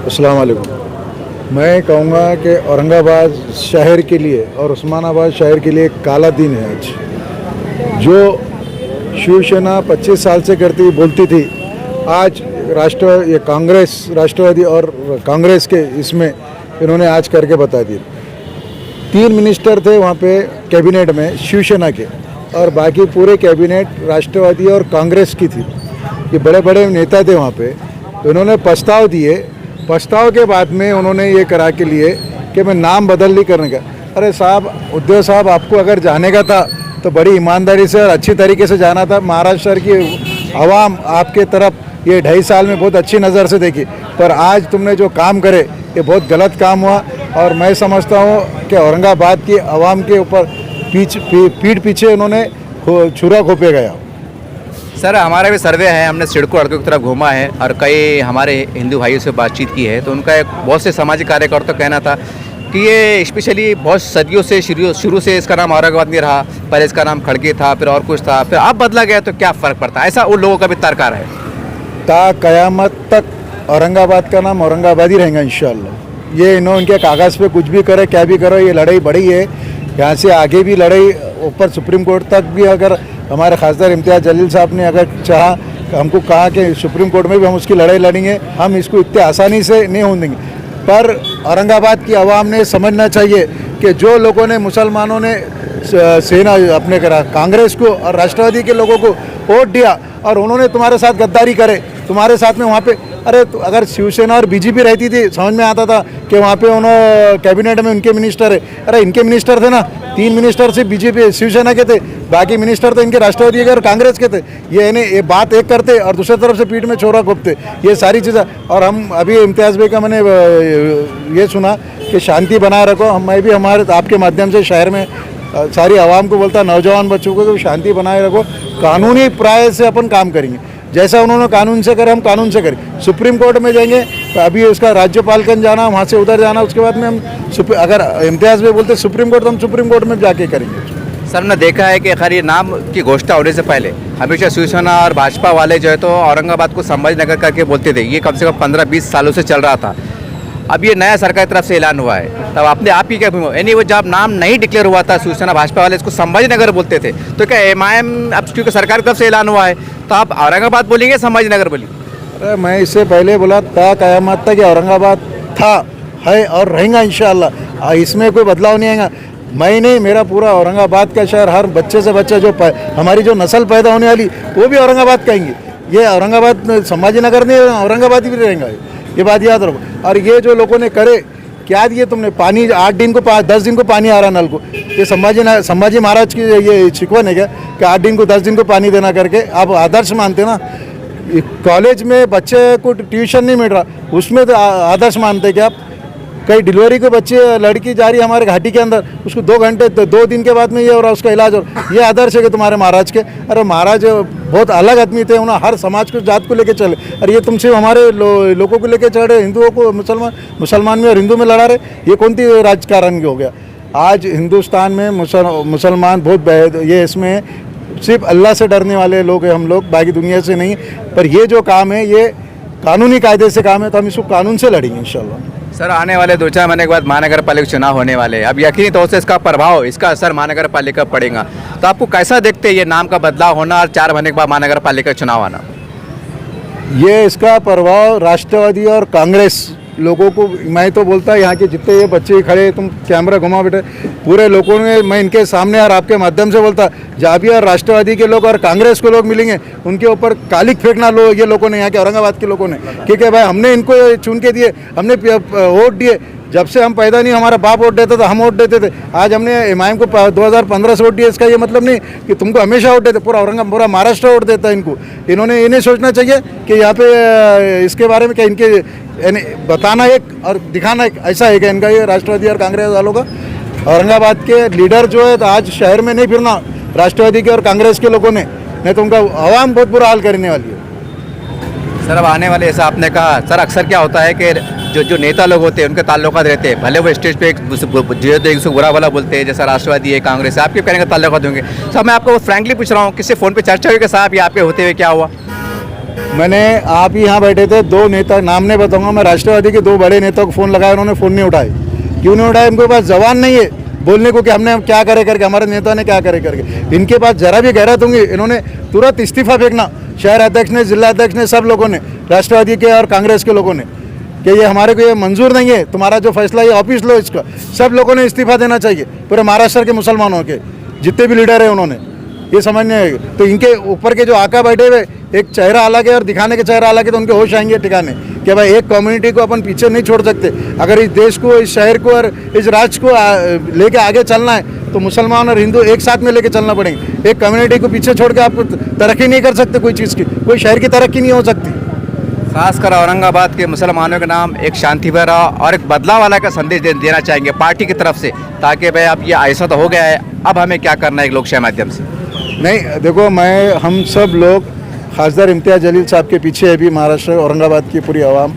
अस्सलाम वालेकुम। मैं कहूँगा कि औरंगाबाद शहर के लिए और उस्मानाबाद शहर के लिए एक काला दिन है आज। जो शिवसेना 25 साल से करती बोलती थी, आज ये कांग्रेस, राष्ट्रवादी और कांग्रेस के इसमें इन्होंने आज करके बता दिया। 3 मिनिस्टर थे वहाँ पे कैबिनेट में शिवसेना के, और बाकी पूरे कैबिनेट राष्ट्रवादी और कांग्रेस की थी। ये बड़े बड़े नेता थे वहाँ पे। तो इन्होंने प्रस्ताव दिए। प्रस्ताव के बाद में उन्होंने ये करा के लिए कि मैं नाम बदल नहीं करने का। अरे साहब, उद्धव साहब, आपको अगर जाने का था तो बड़ी ईमानदारी से और अच्छी तरीके से जाना था। महाराष्ट्र की आवाम आपके तरफ ये 2.5 साल में बहुत अच्छी नज़र से देखी, पर आज तुमने जो काम करे ये बहुत गलत काम हुआ। और मैं समझता हूँ कि औरंगाबाद की आवाम के ऊपर पीठ पीछे उन्होंने छुरा घोंपे गया। सर, हमारा भी सर्वे है, हमने सिडको अड़कों की तरफ घूमा है और कई हमारे हिंदू भाइयों से बातचीत की है, तो उनका एक बहुत से सामाजिक कार्यकर्ता कहना था कि ये स्पेशली बहुत सदियों से शुरू से इसका नाम औरंगाबाद नहीं रहा। पहले इसका नाम खड़गे था, फिर और कुछ था, फिर अब बदला गया, तो क्या फ़र्क पड़ता है? ऐसा उन लोगों का भी तर्कार है। ता क़यामत तक औरंगाबाद का नाम औरंगाबाद ही रहेगा इंशाअल्लाह। ये इनके कागज़ पे कुछ भी करे, क्या भी करो, ये लड़ाई बड़ी है। यहाँ से आगे भी लड़ाई ऊपर सुप्रीम कोर्ट तक भी, अगर हमारे खासदार इम्तियाज़ जलील साहब ने अगर चाहा, हमको कहा कि सुप्रीम कोर्ट में भी हम उसकी लड़ाई लड़ेंगे, हम इसको इतने आसानी से नहीं होने देंगे। पर औरंगाबाद की आवाम ने समझना चाहिए कि जो लोगों ने, मुसलमानों ने सेना अपने करा, कांग्रेस को और राष्ट्रवादी के लोगों को वोट दिया और उन्होंने तुम्हारे साथ गद्दारी करे, तुम्हारे साथ में वहाँ पे। अरे तो अगर शिवसेना और बीजेपी रहती थी, समझ में आता था कि वहाँ पे उन्होंने कैबिनेट में उनके मिनिस्टर है। अरे इनके मिनिस्टर थे ना, 3 मिनिस्टर सिर्फ बीजेपी शिवसेना के थे, बाकी मिनिस्टर तो इनके राष्ट्रवादी के और कांग्रेस के थे। ये बात एक करते और दूसरी तरफ से पीठ में छोरा घोंपते, ये सारी चीज़ें। और हम अभी इम्तियाज़ भाई का मैंने ये सुना कि शांति बनाए रखो। मैं भी हमारे आपके माध्यम से शहर में सारी आवाम को बोलता, नौजवान बच्चों को, शांति बनाए रखो। कानूनी प्राय से अपन काम करेंगे, जैसा उन्होंने कानून से करे हम कानून से करें। सुप्रीम कोर्ट में जाएंगे तो अभी उसका राज्यपाल कन जाना, वहाँ से उधर जाना, उसके बाद में हम अगर इम्तियाज़ में बोलते सुप्रीम कोर्ट, तो हम सुप्रीम कोर्ट में जाके करेंगे। सर, ने देखा है कि खैर ये नाम की घोषणा होने से पहले हमेशा शिवसेना और भाजपा वाले जो है तो औरंगाबाद को संभाजी नगर करके बोलते थे। ये कम से कम 15-20 सालों से चल रहा था। अब ये नया सरकार की तरफ से ऐलान हुआ है, तब आपकी क्या भूमिका? यानी वो जब नाम नहीं डिक्लेयर हुआ था, शिवसेना भाजपा वाले इसको संभाजी नगर बोलते थे, तो क्या MIM अब क्योंकि सरकार की तरफ से ऐलान हुआ है तो आप औरंगाबाद बोलेंगे, संभाजी नगर बोलेंगे? अरे मैं इससे पहले बोला था क़यामत तक औरंगाबाद था, है और रहेगा इंशाअल्लाह। इसमें कोई बदलाव नहीं आएगा। मैं नहीं, मेरा पूरा औरंगाबाद का शहर, हर बच्चे से बच्चा जो हमारी जो नस्ल पैदा होने वाली, वो भी औरंगाबाद कहेंगे। ये औरंगाबाद संभाजी नगर नहीं, औरंगाबाद भी रहेगा, ये बात याद रखो। और ये जो लोगों ने करे, क्या दिए तुमने? पानी 8 दिन को 10 दिन को पानी आ रहा नल को। ये संभाजी महाराज की ये शिकवन है क्या कि 8 दिन को 10 दिन को पानी देना करके? आप आदर्श मानते ना? कॉलेज में बच्चे को ट्यूशन नहीं मिल रहा, उसमें तो आदर्श मानते क्या आप? कई डिलीवरी के बच्चे, लड़की जा रही है हमारे घाटी के अंदर, उसको 2 घंटे 2 दिन के बाद में ये हो रहा, उसका इलाज हो रहा। ये आदर्श है कि तुम्हारे महाराज के? अरे महाराज बहुत अलग आदमी थे, उन्होंने हर समाज को, जात को लेके चले। अरे ये तुम सिर्फ हमारे लोगों को लेके चढ़े, हिंदुओं को मुसलमान में और हिंदू में लड़ा रहे। ये कौन सी राजकारण हो गया? आज हिंदुस्तान में मुसलमान बहुत ये इसमें सिर्फ अल्लाह से डरने वाले लोग हैं हम लोग, बाकी दुनिया से नहीं। पर ये जो काम है ये कानूनी कायदे से काम है, तो हम इसको कानून से लड़ेंगे इंशाल्लाह। सर, आने वाले 2-4 महीने के बाद महानगर पालिका चुनाव होने वाले हैं। अब यकीनी तौर से इसका प्रभाव, इसका असर महानगर पालिका पड़ेगा, तो आपको कैसा देखते हैं ये नाम का बदलाव होना और 4 महीने के बाद महानगर पालिका चुनाव आना? ये इसका प्रभाव राष्ट्रवादी और कांग्रेस लोगों को, मैं तो बोलता यहाँ के जितने ये बच्चे खड़े, तुम कैमरा घुमा बेटे, पूरे लोगों ने, मैं इनके सामने और आपके माध्यम से बोलता, जहाँ भी और राष्ट्रवादी के लोग और कांग्रेस के लोग मिलेंगे उनके ऊपर कालिक फेंकना ये लोगों ने, यहाँ के औरंगाबाद के लोगों ने, क्योंकि भाई हमने इनको चुन के दिए, हमने वोट दिए। जब से हम पैदा नहीं, हमारा बाप वोट देता था, हम वोट देते थे। आज हमने एमआईएम को 2015 से वोट दिया, इसका ये मतलब नहीं कि तुमको हमेशा वोट देते, पूरा महाराष्ट्र वोट देता है इनको। इन्होंने ये नहीं सोचना चाहिए कि यहाँ पे इसके बारे में क्या इनके बताना एक और दिखाना एक, ऐसा है कि इनका ये राष्ट्रवादी और कांग्रेस वालों का। औरंगाबाद के लीडर जो है तो आज शहर में नहीं फिरना राष्ट्रवादी के और कांग्रेस के लोगों ने, नहीं तो उनका आवाम बहुत बुरा हाल करने वाली है। सर अब आने वाले, ऐसा आपने कहा सर, अक्सर क्या होता है कि जो नेता लोग होते हैं उनके ताल्लुकात रहते हैं, भले वो स्टेज पे एक दूसरे बुरा वाला बोलते हैं, जैसा राष्ट्रवादी है, कांग्रेस है, आपके कहने का ताल्लुकात होंगे। सर मैं आपको फ्रैंकली पूछ रहा हूँ, किससे फ़ोन पे चर्चा हुई कि साहब ये आपके होते हुए क्या हुआ? मैंने, आप ही यहाँ बैठे थे, 2 नेता नाम नहीं बताऊंगा मैं, राष्ट्रवादी के 2 बड़े नेताओं को फ़ोन लगाया, उन्होंने फ़ोन नहीं उठाए। क्यों नहीं उठाए? इनके पास जवान नहीं है बोलने को कि हमने क्या करे करके, हमारे नेता ने क्या करे करके। इनके पास जरा भी गैरत होंगी, इन्होंने तुरंत इस्तीफा फेंकना, शहर अध्यक्ष ने, जिला अध्यक्ष ने, सब लोगों ने, राष्ट्रवादी के और कांग्रेस के लोगों ने, कि ये हमारे को ये मंजूर नहीं है, तुम्हारा जो फैसला ये ऑफिस लो इसका। सब लोगों ने इस्तीफा देना चाहिए, पूरे महाराष्ट्र के मुसलमानों के जितने भी लीडर हैं उन्होंने ये समझने है। तो इनके ऊपर के जो आका बैठे हुए, एक चेहरा अलग है और दिखाने के चेहरा अलग है, तो उनके होश आएंगे ठिकाने कि भाई एक कम्युनिटी को अपन पीछे नहीं छोड़ सकते। अगर इस देश को, इस शहर को और इस राज्य को लेके आगे चलना है तो मुसलमान और हिंदू एक साथ में लेके चलना पड़ेंगे। एक कम्युनिटी को पीछे छोड़ के आप तरक्की नहीं कर सकते, कोई चीज़ की, कोई शहर की तरक्की नहीं हो सकती। खासकर औरंगाबाद के मुसलमानों के नाम एक शांति भरा और एक बदलाव वाला का संदेश देना चाहेंगे पार्टी की तरफ से, ताकि भाई अब ये ऐसा तो हो गया है, अब हमें क्या करना है एक लोकशाही माध्यम से? नहीं देखो, हम सब लोग खासदार इम्तियाज़ जलील साहब के पीछे है भी, महाराष्ट्र औरंगाबाद की पूरी आवाम,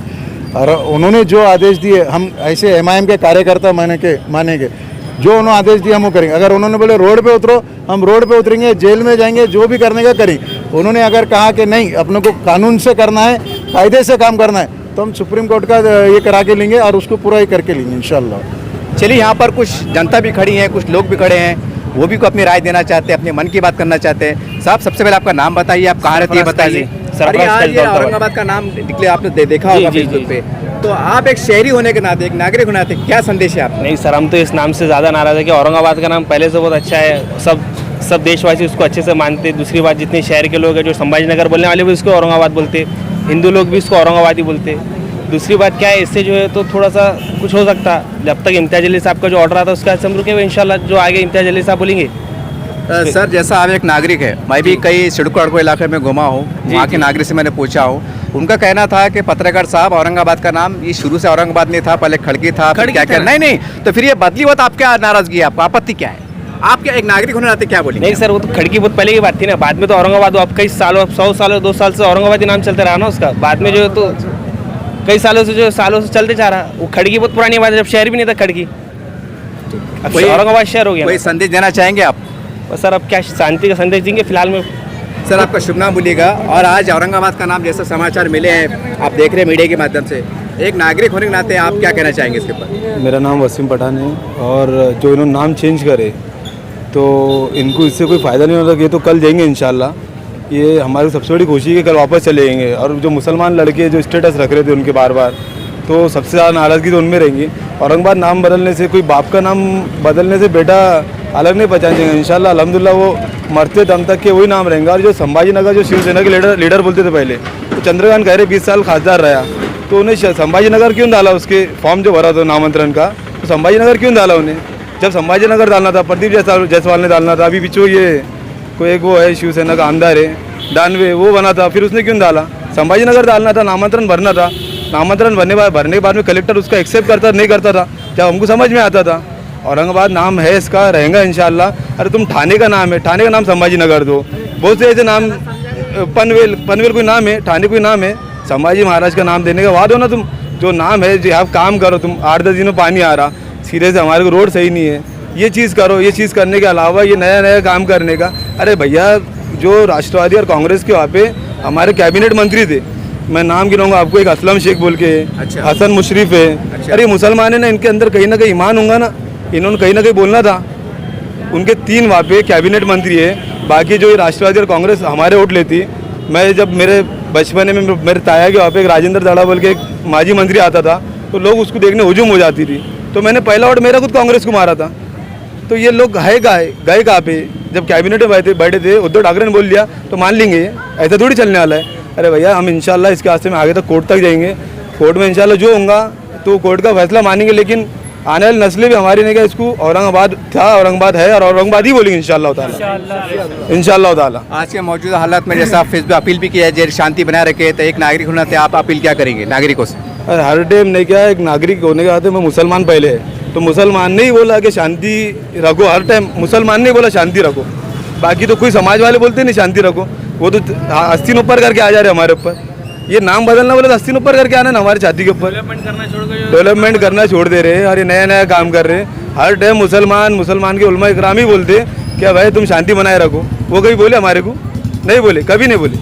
और उन्होंने जो आदेश दिए, हम ऐसे एमआईएम के कार्यकर्ता मानेंगे, जो उन्होंने आदेश दिए हम वो करेंगे। अगर उन्होंने बोले रोड पे उतरो, हम रोड पे उतरेंगे, जेल में जाएंगे, जो भी करने का करेंगे। उन्होंने अगर कहा कि नहीं अपने को कानून से करना है, कायदे से काम करना है, तो हम सुप्रीम कोर्ट का ये करा के लेंगे और उसको पूरा ही करके लेंगे इंशाल्लाह। चलिए, यहाँ पर कुछ जनता भी खड़ी है, कुछ लोग भी खड़े हैं, वो भी को अपनी राय देना चाहते हैं, अपने मन की बात करना चाहते हैं। साहब सबसे पहले आपका नाम बताइए, आप कहाँ रहती है बताइए। आज ये औरंगाबाद का नाम निकले, आपने देखा होगा फेसबुक पे, तो आप एक शहरी होने के नाते, एक नागरिक होने के नाते क्या संदेश है आप? नहीं सर, हम तो इस नाम से ज़्यादा नाराज़ है कि औरंगाबाद का नाम पहले से बहुत अच्छा है, सब देशवासी उसको अच्छे से मानते। दूसरी बात, जितने शहर के लोग हैं, जो संभाजीनगर बोलने वाले भी उसको औरंगाबाद बोलते, हिंदू लोग भी इसको औरंगाबाद ही बोलते। दूसरी बात क्या है, इससे जो है तो थोड़ा सा कुछ हो सकता, जब तक इम्तियाज़ जलील साहब का जो ऑर्डर आता है उसका हम रुके हुए, इंशाल्लाह जो आगे इम्तियाज़ जलील साहब बोलेंगे। सर जैसा आप एक नागरिक है, मैं भी कई सिडको अड़को इलाके में घुमा हूँ, वहाँ के नागरिक से मैंने पूछा हूँ, उनका कहना था कि पत्रकार साहब औरंगाबाद का नाम ये शुरू से औरंगाबाद नहीं था, पहले खड़की था, क्या नहीं, तो फिर ये बदली हुआ, तो आप क्या नाराजगी है, आपको आपत्ति क्या है? आप क्या एक नागरिक होने नाते क्या बोलेंगे? नहीं सर, वो तो खड़की बहुत पहले की बात थी ना, बाद में तो औरंगाबाद अब कई सालों, 100 सालों 2 साल से औरंगाबाद ही नाम चलते रहा ना उसका, बाद में जो है तो कई सालों से चलते जा रहा। वो खड़की बहुत पुरानी बात है, जब शहर भी नहीं था खड़की, अब औरंगाबाद शहर हो गया। कोई संदेश देना चाहेंगे आप? बस सर, अब क्या शांति का संदेश देंगे फिलहाल में। सर आपका शुभ नाम बोलिएगा, और आज औरंगाबाद का नाम जैसे समाचार मिले हैं, आप देख रहे हैं मीडिया के माध्यम से, एक नागरिक होने के नाते आप क्या कहना चाहेंगे इसके ऊपर? मेरा नाम वसीम पठान है, और जो इन्होंने नाम चेंज करे तो इनको इससे कोई फ़ायदा नहीं होता। ये तो कल जाएंगे इंशाल्लाह, ये हमारी सबसे बड़ी खुशी है कि कल वापस चले जाएंगे। और जो मुसलमान लड़के जो स्टेटस रख रहे थे उनके बार बार, तो सबसे ज़्यादा नाराज़गी तो उनमें रहेंगी। औरंगाबाद नाम बदलने से, कोई बाप का नाम बदलने से बेटा अलग नहीं पहचान जाएंगे इंशाल्लाह। अल्हम्दुलिल्लाह वो मरते दम तक के वही नाम रहेंगे। और जो संभाजीनगर जो शिवसेना के लीडर बोलते थे पहले, तो चंद्रकांत खैरे 20 साल खासदार रहा, तो उन्हें संभाजीनगर क्यों डाला? उसके फॉर्म जो भरा था नामांतरण का, तो संभाजीनगर क्यों डाला उन्हें? जब संभाजीनगर डालना था, प्रदीप जायसवाल ने डालना था। अभी पीछे ये कोई एक वो है शिवसेना का आमदार है दानवे, वो बना था, फिर उसने क्यों डाला? संभाजीनगर डालना था, नामांतरण भरना था। नामांतरण भरने के बाद में कलेक्टर उसका एक्सेप्ट करता नहीं करता था, जब हमको समझ में आता था। औरंगाबाद नाम है इसका, रहेगा इंशाल्लाह। अरे तुम ठाणे का नाम है, ठाणे का नाम संभाजीनगर दो। बहुत से ऐसे नाम, पनवेल कोई नाम है, ठाणे कोई नाम है, संभाजी महाराज का नाम देने का वाद हो ना। तुम जो नाम है, जो आप काम करो, तुम 8-10 दिनों पानी आ रहा, सिरे से हमारे को रोड सही नहीं है, ये चीज़ करो। ये चीज़ करने के अलावा ये नया काम करने का, अरे भैया जो राष्ट्रवादी और कांग्रेस के वहाँ पे हमारे कैबिनेट मंत्री थे, मैं नाम गिनाऊंगा आपको, एक असलम शेख बोल के, अच्छा। हसन मुशरिफ है। अच्छा। अरे मुसलमान है ना, इनके अंदर कहीं ना कहीं ईमान होगा ना, इन्होंने कहीं ना कहीं बोलना था। उनके 3 वहाँ पे कैबिनेट मंत्री है, बाकी जो राष्ट्रवादी और कांग्रेस हमारे वोट लेती। मैं जब मेरे बचपन में मेरे ताया के वहाँ पे एक राजेंद्र दाड़ा बोल के एक माजी मंत्री आता था, तो लोग उसको देखने हुजूम हो जाती थी। तो मैंने पहला वोट मेरा खुद कांग्रेस को मारा था। तो ये लोग गए कहाँ पे? जब कैबिनेट में बैठे थे उद्धव ठाकरे ने बोल दिया तो मान लेंगे, ऐसा थोड़ी चलने वाला है। अरे भैया, हम इंशाल्लाह इसके रास्ते में आगे तक कोर्ट तक जाएंगे, कोर्ट में इंशाल्लाह जो होगा तो कोर्ट का फैसला मानेंगे। लेकिन आने वाली नस्लें भी हमारी ने कहा इसको औरंगाबाद था, औरंगाबाद है और औरंगाबाद ही बोलेंगे इंशाल्लाह ताला। आज के मौजूदा हालात में जैसा फेसबुक अपील भी किया है, जैसे शांति बनाए रखे, तो एक नागरिक होने नाते आप अपील क्या करेंगे नागरिकों से? अरे हर टाइम नहीं, क्या एक नागरिक होने के नाते मैं मुसलमान पहले है, तो मुसलमान ने ही बोला कि शांति रखो। हर टाइम मुसलमान ने बोला शांति रखो, बाकी तो कोई समाज वाले बोलते नहीं शांति रखो। वो तो आस्तीन ऊपर करके आ जा रहे हमारे ऊपर। ये नाम बदलना बोले तो आस्तीन ऊपर करके आना ना हमारी छाती के ऊपर। डेवलपमेंट करना छोड़ दे रहे और ये नया नया काम कर रहे हैं। हर टाइम मुसलमान के उलमा इकराम ही बोलते क्या भाई तुम शांति बनाए रखो। वो कभी बोले हमारे को? नहीं बोले, कभी नहीं बोले,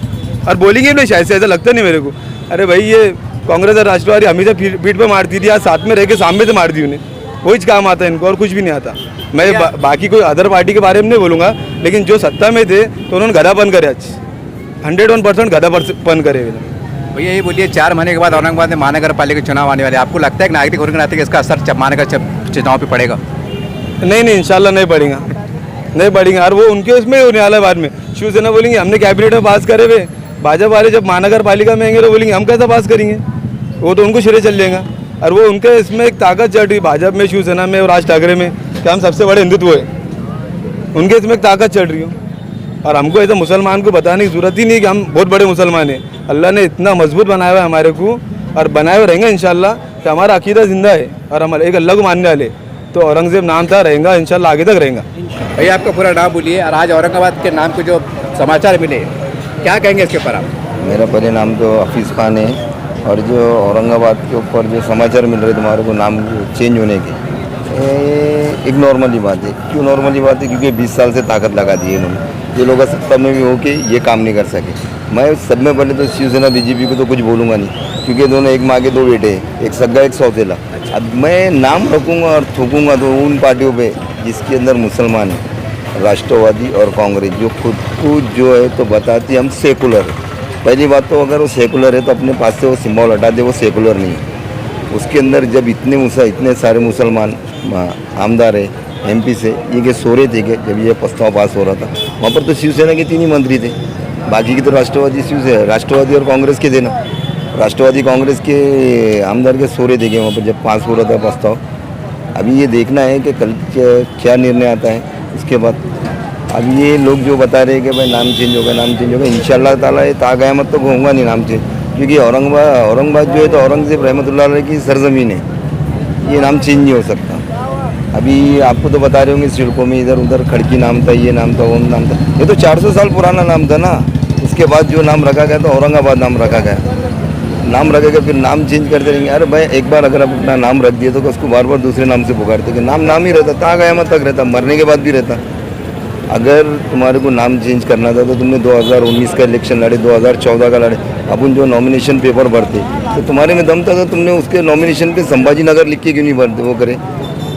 और बोलेंगे भी नहीं शायद से, ऐसा लगता नहीं मेरे को। अरे भाई, ये कांग्रेस और राष्ट्रवादी हमेशा पीठ पे मारती थी, आज साथ में रह के सामने से मार दी उन्हें। वही काम आता है इनको और कुछ भी नहीं आता। मैं बाकी कोई अदर पार्टी के बारे में नहीं बोलूँगा, लेकिन जो सत्ता में थे तो उन्होंने गधापन करे, आज 101% गधापन करे। भैया ये बोलिए, 4 महीने के बाद औरंगाबाद में महानगर पालिका चुनाव आने वाले, आपको लगता है कि नागरिक होने के नाते इसका असर महानगर चुनाव पे पड़ेगा? नहीं, इंशाल्लाह नहीं पड़ेगा। और वो उनके उसमें होने वाला है बाद में। शिवसेना बोलेंगे हमने कैबिनेट में पास करे हुए, भाजपा वाले जब महानगर पालिका में आएंगे तो बोलेंगे हम कैसा पास करेंगे। वो तो उनको सिरे चल जाएगा। और वो उनके इसमें एक ताकत चढ़ रही, भाजपा में, शिवसेना में और राज ठाकरे में, कि हम सबसे बड़े हिंदुत्व है। उनके इसमें एक ताकत चढ़ रही हो। और हमको ऐसा मुसलमान को बताने की जरूरत ही नहीं कि हम बहुत बड़े मुसलमान हैं। अल्लाह ने इतना मजबूत बनाया हुआ है हमारे को, और बनाए हुए रहेंगे इंशाल्लाह, कि हमारा अकीदा जिंदा है और हम एक अल्लाह को मानने वाले। तो औरंगजेब नाम था, रहेगा इंशाल्लाह, आगे तक रहेगा। भैया आपका पूरा नाम बोलिए, और आज औरंगाबाद के नाम के जो समाचार मिले, क्या कहेंगे इसके ऊपर आप? मेरा पहले नाम तो हफीज़ खान है, और जो औरंगाबाद के ऊपर जो समाचार मिल रहे तुम्हारे को नाम चेंज होने के, एक नॉर्मली बात है। क्यों नॉर्मली बात है? क्योंकि 20 साल से ताकत लगा दी है इन्होंने। ये लोग सत्ता में भी होके ये काम नहीं कर सके। मैं सब में पहले तो शिवसेना बीजेपी को तो कुछ बोलूँगा नहीं, क्योंकि दोनों एक माँ के 2 बेटे हैं, एक सग्गा एक सौतेला। अब मैं नाम रखूँगा और थूकूँगा तो उन पार्टियों पे जिसके अंदर मुसलमान है, राष्ट्रवादी और कांग्रेस, जो खुद को जो है तो बताती है हम सेकुलर है। पहली बात तो अगर वो सेकुलर है तो अपने पास से वो सिंबल हटा दे, वो सेकुलर नहीं है। उसके अंदर जब इतने सारे मुसलमान आमदार है एमपी से, ये के सो रहे थे कि जब ये प्रस्ताव पास हो रहा था, वहाँ पर तो शिवसेना के 3 ही मंत्री थे, बाकी के तो राष्ट्रवादी और कांग्रेस के थे ना। राष्ट्रवादी कांग्रेस के आमदार के सो रहे थे कि वहाँ पर जब पास हो रहा था प्रस्ताव। अभी ये देखना है कि कल क्या निर्णय आता है उसके बाद। अब ये लोग जो बता रहे हैं कि भाई नाम चेंज होगा, इंशाल्लाह ताला ये ताक़यामत तक होगा नहीं नाम चेंज, क्योंकि औरंगाबाद जो है तो औरंगजेब रहमतुल्लाह अलैह की सरजमीन है, ये नाम चेंज नहीं हो सकता। अभी आपको तो बता रहे होंगे सड़कों में इधर उधर खड़की नाम था, ये नाम था, वो नाम था, ये तो 400 साल पुराना नाम था ना। उसके बाद जो नाम रखा गया तो औरंगाबाद नाम रखा गया, नाम रखेगा फिर नाम चेंज करते रहेंगे। अरे भाई, एक बार अगर आप अपना नाम रख दिए तो उसको बार बार दूसरे नाम से पुकारते कि नाम ही रहता, ताक़यामत तक रहता, मरने के बाद भी रहता। अगर तुम्हारे को नाम चेंज करना था तो तुमने 2019 का इलेक्शन लड़े, 2014 का लड़े। अपन जो नॉमिनेशन पेपर भरते तो तुम्हारे में दम था तो तुमने उसके नॉमिनेशन पे संभाजी नगर लिख के क्यों नहीं भरते, वो करे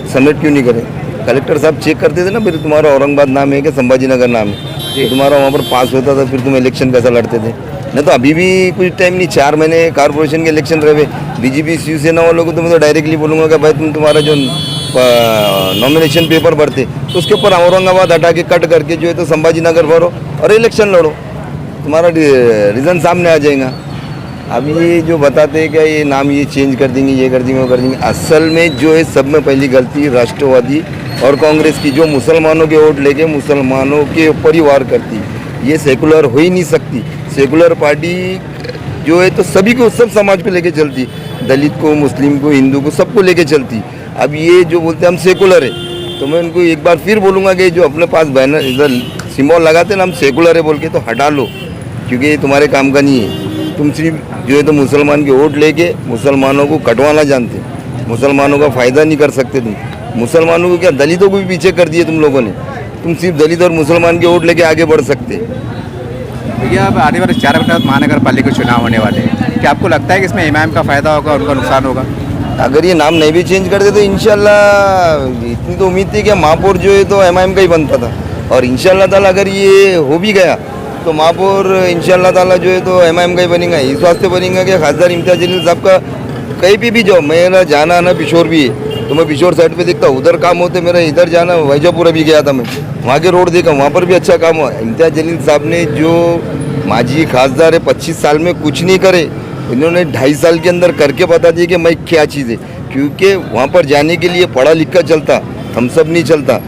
सबमिट क्यों नहीं करे? कलेक्टर साहब चेक करते थे ना, फिर तुम्हारा औरंगाबाद नाम है कि संभाजी नगर नाम है, तो तुम्हारा वहाँ पर पास होता था, फिर तुम इलेक्शन कैसा लड़ते थे? नहीं तो अभी भी कुछ टाइम नहीं, 4 महीने कॉर्पोरेशन के इलेक्शन रहे, बीजेपी शिवसेना वालों को तो मैं तो डायरेक्टली बोलूँगा कि भाई तुम्हारा जो नॉमिनेशन पेपर भरते तो उसके ऊपर औरंगाबाद हटा के कट करके जो है तो संभाजी नगर भरो और इलेक्शन लड़ो, तुम्हारा रीज़न सामने आ जाएगा। अब ये जो बताते हैं कि ये नाम ये चेंज कर देंगे, ये कर देंगे, वो कर देंगे, असल में जो है सब में पहली गलती राष्ट्रवादी और कांग्रेस की, जो मुसलमानों के वोट लेके मुसलमानों के ऊपर ही वार करती। ये सेकुलर हो ही नहीं सकती। सेकुलर पार्टी जो है तो सभी को, सब समाज पे लेके चलती, दलित को, मुस्लिम को, हिंदू को, सबको लेके चलती। अब ये जो बोलते हैं हम सेकुलर है, तो मैं उनको एक बार फिर बोलूँगा कि जो अपने पास बैनर इधर सिंबल लगाते ना हम सेकुलर है बोल के, तो हटा लो, क्योंकि ये तुम्हारे काम का नहीं है। तुम सिर्फ जो है तो मुसलमान के वोट लेके मुसलमानों को कटवाना जानते, मुसलमानों का फ़ायदा नहीं कर सकते तुम। मुसलमानों को क्या, दलितों को भी पीछे कर दिए तुम लोगों ने। तुम सिर्फ दलित और मुसलमान के वोट लेके आगे बढ़ सकते। भैया अब आने वाले 4 महीने बाद महानगर पालिका चुनाव होने वाले हैं, क्या आपको लगता है कि इसमें इमाम का फ़ायदा होगा, उनका नुकसान होगा? अगर ये नाम नहीं भी चेंज करते तो इंशाल्लाह इतनी तो उम्मीद थी कि महापौर जो है तो एमआईएम का ही बनता था, और इंशाल्लाह ताला अगर ये हो भी गया तो महापौर इंशाल्लाह ताला जो है तो एमआईएम का ही बनेगा। इस वास्ते बनेगा कि खासदार इम्तियाज़ जलील साहब का कहीं भी जाओ, मेरा जाना आना पिशोर भी है तो मैं पिशोर साइड पे देखता हूँ, उधर काम होते मेरा इधर जाना, वैजापुर अभी गया था मैं, वहाँ के रोड देखा, वहाँ पर भी अच्छा काम हुआ। इम्तियाज जलील साहब ने जो माजी खासदार है 25 साल में कुछ नहीं करे, इन्होंने 2.5 साल के अंदर करके बता दिया कि मैं क्या चीज़ है, क्योंकि वहाँ पर जाने के लिए पढ़ा लिखा चलता, हम सब नहीं चलता,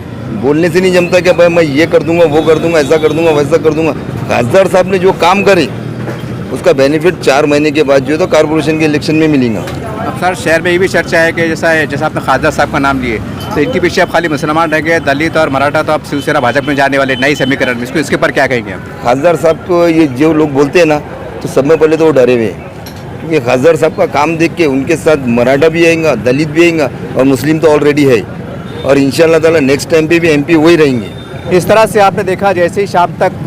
बोलने से नहीं जमता कि भाई मैं ये कर दूंगा, वो कर दूंगा, ऐसा कर दूंगा, वैसा कर दूंगा। खासदार साहब ने जो काम करे उसका बेनिफिट 4 महीने के बाद जो है तो कॉर्पोरेशन के इलेक्शन में मिलेगा। अब सर शहर में ये भी चर्चा है कि जैसा आपने खासदार साहब का नाम लिए, तो इनके पीछे अब खाली मुसलमान रह गए, दलित और मराठा तो अब शिवसेना भाजपा में जाने वाले, नई समीकरण में इसके ऊपर क्या कहेंगे आप? खासदार साहब को ये जो लोग बोलते हैं ना, तो सब में पहले तो वो डरे हुए हैं, क्योंकि खासदार साहब का काम देख के उनके साथ मराठा भी आएगा, दलित भी आएगा और मुस्लिम तो ऑलरेडी है, और इंशाल्लाह ताला नेक्स्ट टाइम पे भी एमपी वही रहेंगे। इस तरह से आपने देखा, जैसे ही शाम तक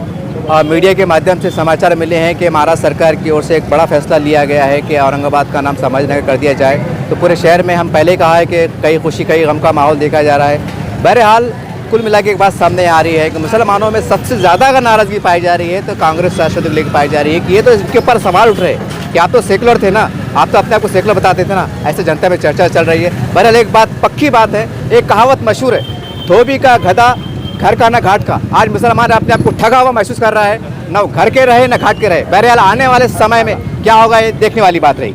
मीडिया के माध्यम से समाचार मिले हैं कि महाराष्ट्र सरकार की ओर से एक बड़ा फैसला लिया गया है कि औरंगाबाद का नाम संभाजीनगर कर दिया जाए, तो पूरे शहर में हम पहले कहा है कि कई खुशी कई गम का माहौल देखा जा रहा है। बहरहाल कुल मिला के एक बात सामने आ रही है कि मुसलमानों में सबसे ज़्यादा अगर नाराज़गी पाई जा रही है तो कांग्रेस शासन को लेकर पाई जा रही है कि ये तो इसके ऊपर सवाल उठ रहे हैं कि आप तो सेकुलर थे ना, आप तो अपने आप को सेकुलर बताते थे ना, ऐसे जनता में चर्चा चल रही है। बहरहाल एक बात पक्की बात है, एक कहावत मशहूर है, धोबी का गधा घर का ना घाट का। आज मुसलमान अपने आप को ठगा हुआ महसूस कर रहा है, ना घर के रहे ना घाट के रहे। बहरहाल आने वाले समय में क्या होगा ये देखने वाली बात रही।